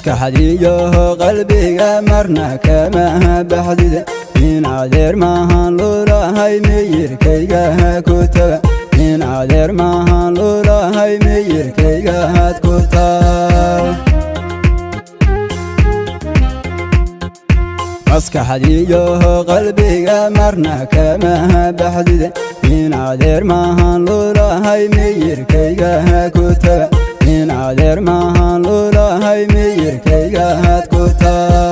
maskaxdiyo qalbiga marna kama baxdid in adeer maahan lulahay miyirkayga ku taga in adeer maahan lulahay miyirkayga ku taga maskaxdiyo qalbiga marna kama baxdid in adeer maahan lulahay miyirkayga ku taga in adeer maahan lulahay miyirkayga ku taga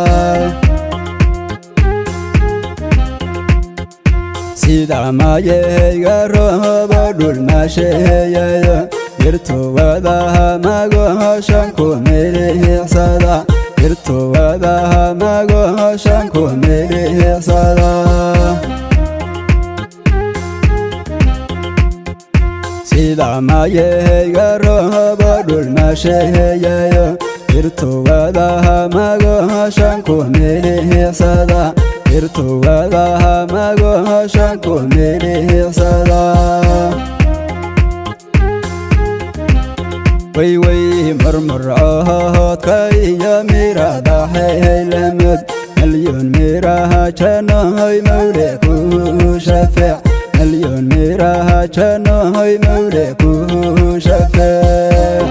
sida mayayga roobo dhul maasheeyayo irtuwadaha magoshan ku milixsada irtuwadaha magoshan ku milixsada sida mayayga roobo dhul maasheeyayo irtuwadaha magoshan ku milixsada irtuwadaha magoshan ku milixsada way murmurcoodka iyo mirada haylamad milyon miraha janoy mawle ku shafeec milyon miraha janoy mawle ku shafeec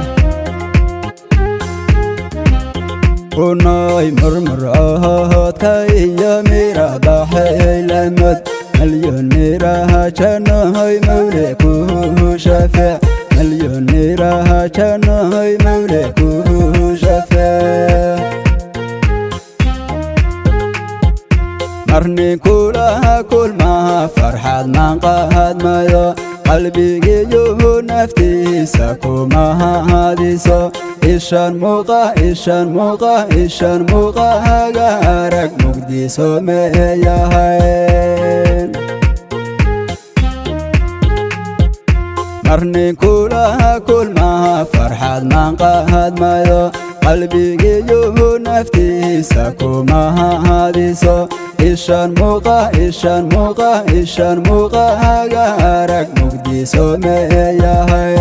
unoy murmurcoodka iyo mirada haylamad milyon miraha janoy mawle ku shafeec milyon miraha janoy mawle ku shafeec marni kulaha kulmaha farxad manqahadmayo qalbigiyo naftiisa kuma hadiso ishan muuqa haga arag mugdiso meeyahay marni kulaha kulmaha farxad manqahadmayo qalbigiyo naftiisa kuma hadiso ishan muuqa haga arag mugdiso meeyahay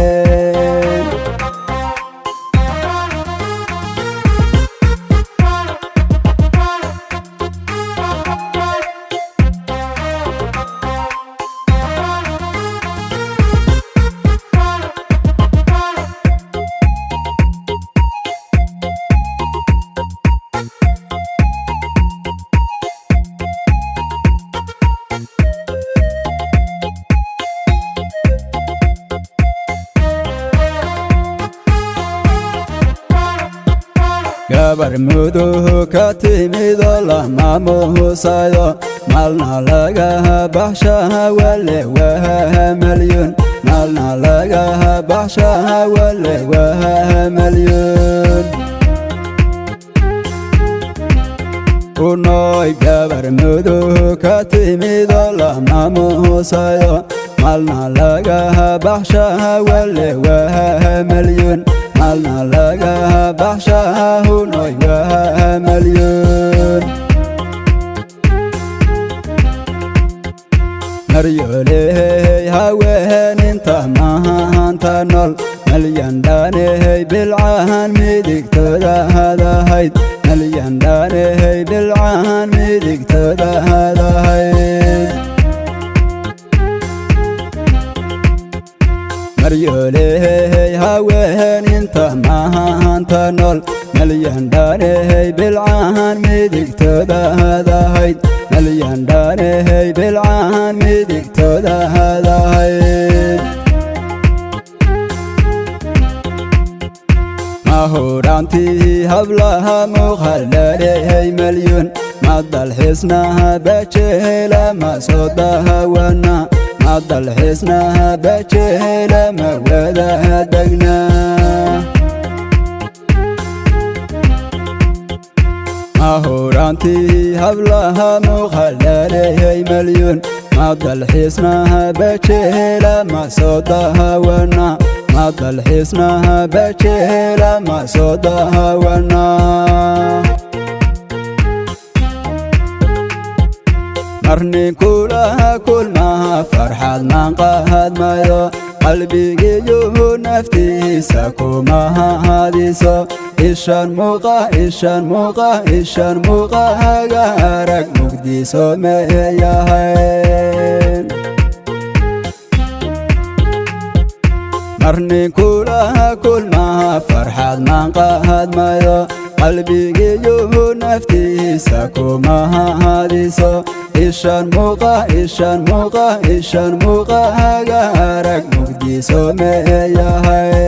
gabar muduhu ka timido lama muusayo malna lagaha baxshaha wale waha milyon malna lagaha baxshaha wale waha milyon unoy gabar muduhu ka timido lama muusayo malna lagaha baxshaha wale waha milyon malna lagaha baxshaha hunoy waha milyon maryoley haweeninta mahanta nol malyan dhaaney bilcahan midigtooda hadahayd malyan dhaaney bilcahan midigtooda hadahayd maryoley haweeninta mahanta nol malyan dhaaney bilcahan midigtooda hadahayd malyan dhaaney bilcahan midigtooda hadahayd mahurantii hablaha muqhallaley milyon madalxisnaha bajehela masodahawana madalxisnaha bajehela mawadaha degna mahurantii hablaha muqhallaley milyon madalxisnaha bajehela masodahawana madalxisnaha bajehela masodahawana marni kulaha kulmaha farxad manqahadmayo qalbigiyo naftiisa kuma hadiso ishan muuqa haga arag mugdiso meeyahay marni kulaha kulmaha farxad maan qaadmayo qalbigiyo naftiisa kuma hadiso ishan muuqa haga arag mugdiso meeyahay